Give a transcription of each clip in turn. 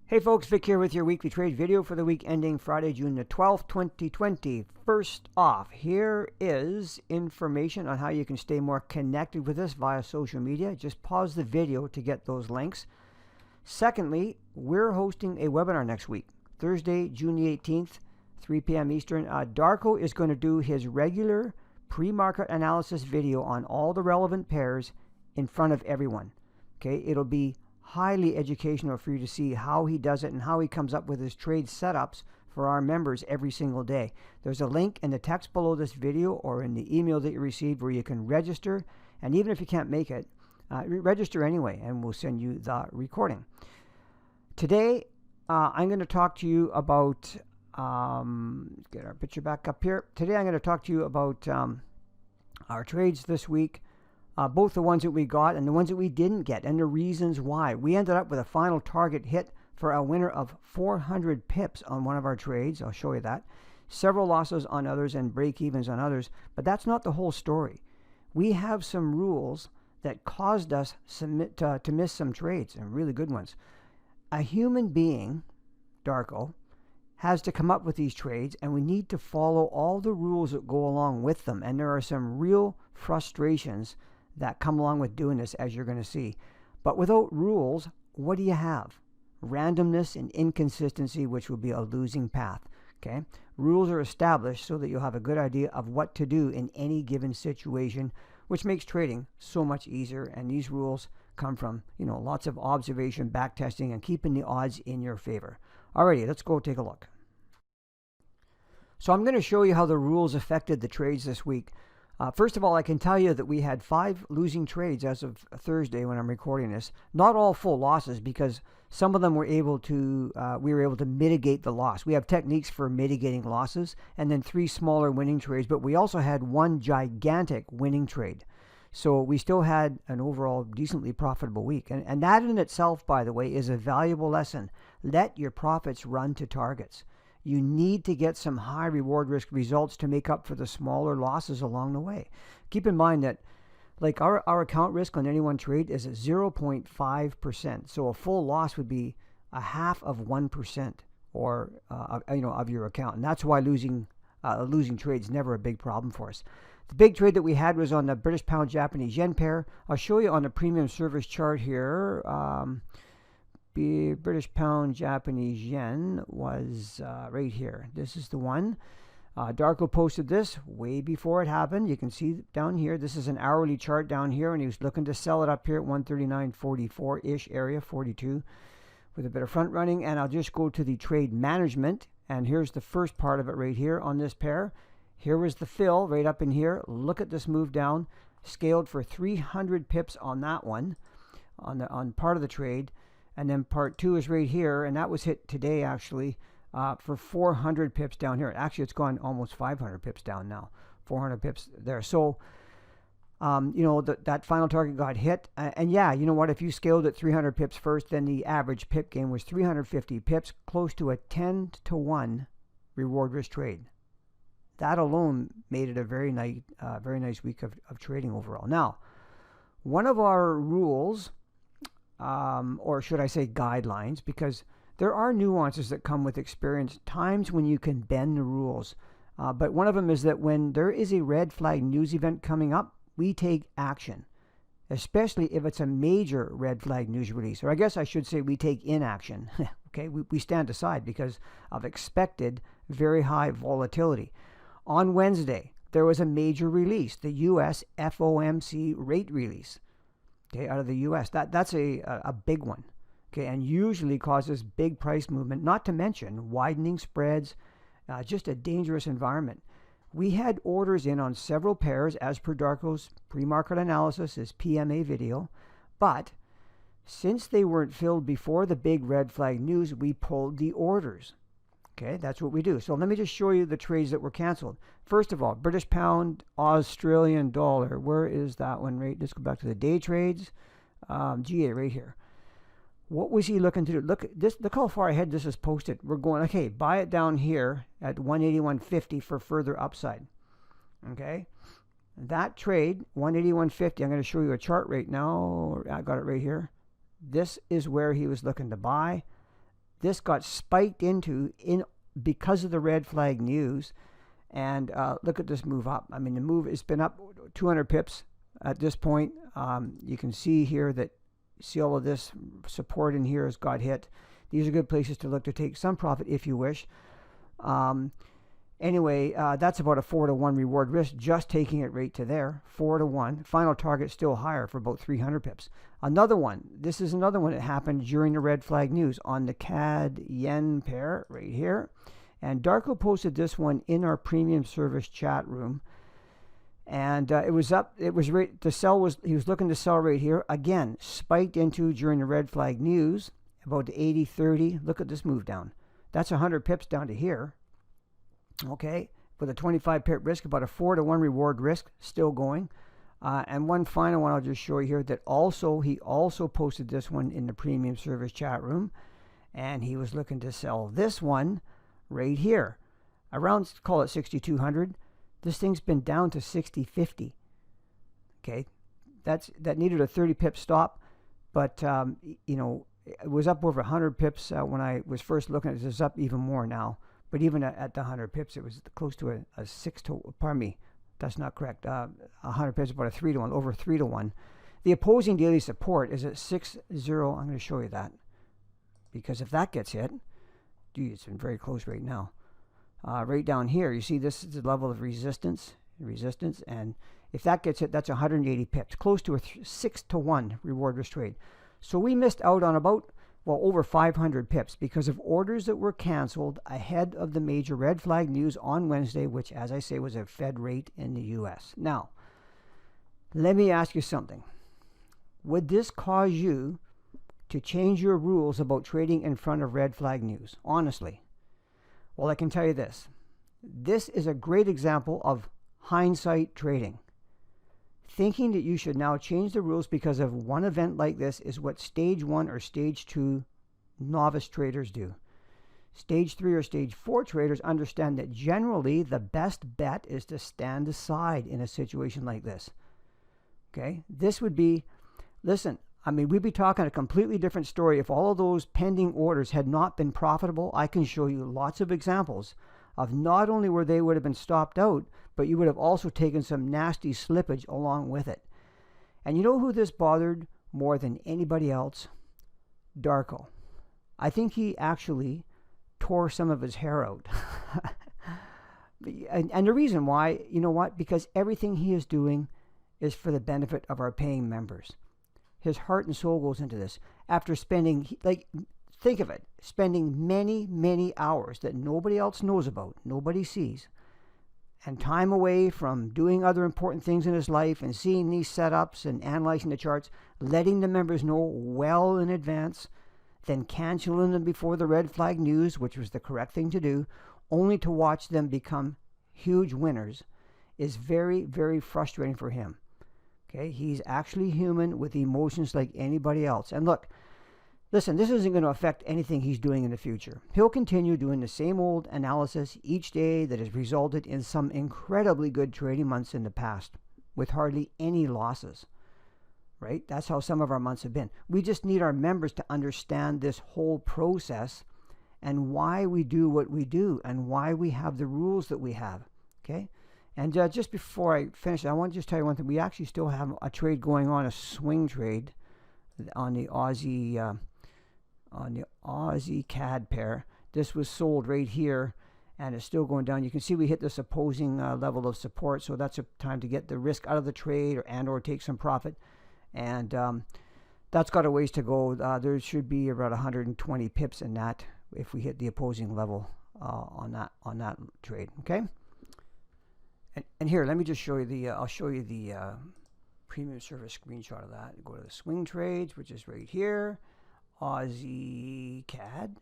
Hey folks, Vic here with your weekly trade video for the week ending Friday, June the 12th, 2020. First off, here is information on how you can stay more connected with us via social media. Just pause the video to get those links. Secondly, we're hosting a webinar next week, Thursday, June the 18th, 3 p.m. Eastern. Darko is going to do his regular pre-market analysis video on all the relevant pairs in front of everyone. Okay, it'll be highly educational for you to see how he does it and how he comes up with his trade setups for our members every single day. There's a link in the text below this video or in the email that you received where you can register, and even if you can't make it, register anyway and we'll send you the recording. Today I'm going to talk to you about get our picture back up here. Today I'm going to talk to you about our trades this week. Both the ones that we got and the ones that we didn't get, and the reasons why. We ended up with a final target hit for a winner of 400 pips on one of our trades. I'll show you that. Several losses on others and break-evens on others, but that's not the whole story. We have some rules that caused us to miss some trades, and really good ones. A human being, Darko, has to come up with these trades, and we need to follow all the rules that go along with them, and there are some real frustrations that come along with doing this, as you're going to see. But without rules, what do you have? Randomness and inconsistency, which will be a losing path. Okay? Rules are established so that you'll have a good idea of what to do in any given situation, which makes trading so much easier. And these rules come from, lots of observation, backtesting, and keeping the odds in your favor. Alrighty, let's go take a look. So I'm going to show you how the rules affected the trades this week. First of all, I can tell you that we had 5 losing trades as of Thursday when I'm recording this. Not all full losses, because some of them we were able to mitigate the loss. We have techniques for mitigating losses, and then 3 smaller winning trades, but we also had 1 gigantic winning trade. So we still had an overall decently profitable week. And that in itself, by the way, is a valuable lesson. Let your profits run to targets. You need to get some high reward risk results to make up for the smaller losses along the way. Keep in mind that our account risk on any one trade is at 0.5%. So a full loss would be a half of 1% or of your account. And that's why losing trade is never a big problem for us. The big trade that we had was on the British pound Japanese yen pair. I'll show you on the premium service chart here. British pound Japanese yen was right here. This is the one. Darko posted this way before it happened. You can see down here, this is an hourly chart down here, and he was looking to sell it up here at 139.44-ish area, 42, with a bit of front running. And I'll just go to the trade management, and here's the first part of it right here on this pair. Here was the fill right up in here. Look at this move down, scaled for 300 pips on that one, on part of the trade. And then part 2 is right here, and that was hit today actually for 400 pips down here. Actually, it's gone almost 500 pips down now, 400 pips there. So, that final target got hit. And yeah, you know what? If you scaled at 300 pips first, then the average pip gain was 350 pips, close to a 10-to-1 reward risk trade. That alone made it a very nice week of trading overall. Now, one of our rules, or should I say guidelines, because there are nuances that come with experience, times when you can bend the rules. But one of them is that when there is a red flag news event coming up, we take action, especially if it's a major red flag news release. Or I guess I should say we take inaction. Okay, we stand aside because of expected very high volatility. On Wednesday, there was a major release, the U.S. FOMC rate release. Okay, out of the U.S. That's a big one, okay, and usually causes big price movement, not to mention widening spreads, just a dangerous environment. We had orders in on several pairs as per Darko's pre-market analysis, his PMA video, but since they weren't filled before the big red flag news, we pulled the orders. Okay, that's what we do. So let me just show you the trades that were canceled. First of all, British pound, Australian dollar. Where is that one? Right. Let's go back to the day trades. GA right here. What was he looking to do? Look at this. Look how far ahead this is posted. We're going, okay, buy it down here at 181.50 for further upside. Okay. That trade, 181.50. I'm going to show you a chart right now. I got it right here. This is where he was looking to buy. This got spiked into because of the red flag news. And look at this move up. I mean, the move has been up 200 pips at this point. You can see here that, see all of this support in here has got hit. These are good places to look to take some profit if you wish. Anyway, that's about a 4-to-1 reward risk, just taking it right to there. 4-to-1. Final target still higher for about 300 pips. Another one. This is another one that happened during the red flag news on the CAD yen pair right here. And Darko posted this one in our premium service chat room. And it was up. It was right. The sell was. He was looking to sell right here. Again, spiked into during the red flag news about the 80-30. Look at this move down. That's 100 pips down to here. Okay, with a 25 pip risk, about a 4-to-1 reward risk still going. And one final one I'll just show you here that he also posted this one in the premium service chat room, and he was looking to sell this one right here around, call it 6,200. This thing's been down to 60.50. Okay, that needed a 30 pip stop, but you know, it was up over 100 pips when I was first looking at it. It's up even more now, but even at the 100 pips, it was close to a 6 to, pardon me, that's not correct. 100 pips, about a 3-to-1, over 3-to-1. The opposing daily support is at 6.0. I'm going to show you that, because if that gets hit, dude, it's been very close right now. Right down here, you see this is the level of resistance, and if that gets hit, that's 180 pips, close to a 6-to-1 reward risk trade. So we missed out on about, well, over 500 pips because of orders that were canceled ahead of the major red flag news on Wednesday, which, as I say, was a Fed rate in the U.S. Now, let me ask you something. Would this cause you to change your rules about trading in front of red flag news? Honestly. Well, I can tell you this. This is a great example of hindsight trading. Thinking that you should now change the rules because of one event like this is what stage 1 or stage 2 novice traders do. Stage 3 or stage 4 traders understand that generally the best bet is to stand aside in a situation like this. Okay? This would be, listen, I mean, we'd be talking a completely different story if all of those pending orders had not been profitable. I can show you lots of examples of not only where they would have been stopped out, but you would have also taken some nasty slippage along with it. And you know who this bothered more than anybody else? Darko. I think he actually tore some of his hair out. And the reason why, you know what? Because everything he is doing is for the benefit of our paying members. His heart and soul goes into this. After spending, like, think of it, spending many, many hours that nobody else knows about, nobody sees, and time away from doing other important things in his life and seeing these setups and analyzing the charts, letting the members know well in advance, then canceling them before the red flag news, which was the correct thing to do, only to watch them become huge winners, is very, very frustrating for him. Okay, he's actually human with emotions like anybody else. And look, listen, this isn't going to affect anything he's doing in the future. He'll continue doing the same old analysis each day that has resulted in some incredibly good trading months in the past with hardly any losses. Right? That's how some of our months have been. We just need our members to understand this whole process and why we do what we do and why we have the rules that we have. Okay? And just before I finish, I want to just tell you one thing. We actually still have a trade going on, a swing trade on the Aussie CAD pair. This was sold right here, and it's still going down. You can see we hit this opposing level of support, so that's a time to get the risk out of the trade or take some profit. And that's got a ways to go. There should be about 120 pips in that if we hit the opposing level on that trade. Okay. And here, let me just show you I'll show you the premium service screenshot of that. Go to the swing trades, which is right here, Aussie CAD,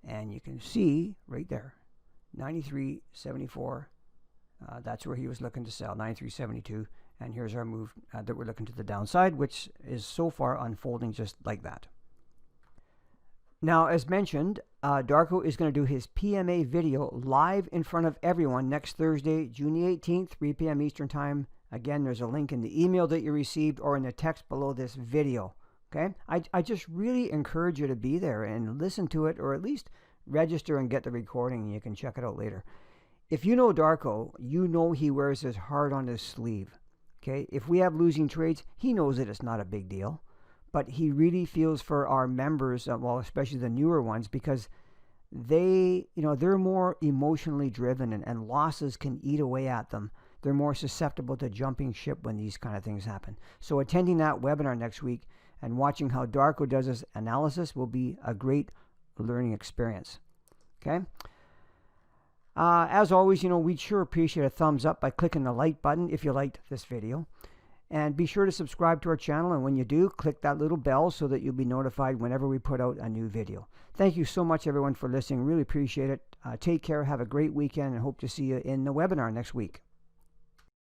and you can see right there, 93.74. That's where he was looking to sell, 93.72. And here's our move that we're looking to the downside, which is so far unfolding just like that. Now, as mentioned, Darko is going to do his PMA video live in front of everyone next Thursday, June the 18th, 3 p.m. Eastern Time. Again, there's a link in the email that you received or in the text below this video. Okay, I just really encourage you to be there and listen to it, or at least register and get the recording, and you can check it out later. If you know Darko, you know he wears his heart on his sleeve. Okay, if we have losing trades, he knows that it's not a big deal, but he really feels for our members, well, especially the newer ones, because they're more emotionally driven, and losses can eat away at them. They're more susceptible to jumping ship when these kind of things happen. So attending that webinar next week and watching how Darko does his analysis will be a great learning experience. Okay. As always, we'd sure appreciate a thumbs up by clicking the like button if you liked this video. And be sure to subscribe to our channel, and when you do, click that little bell so that you'll be notified whenever we put out a new video. Thank you so much, everyone, for listening. Really appreciate it. Take care, have a great weekend, and hope to see you in the webinar next week.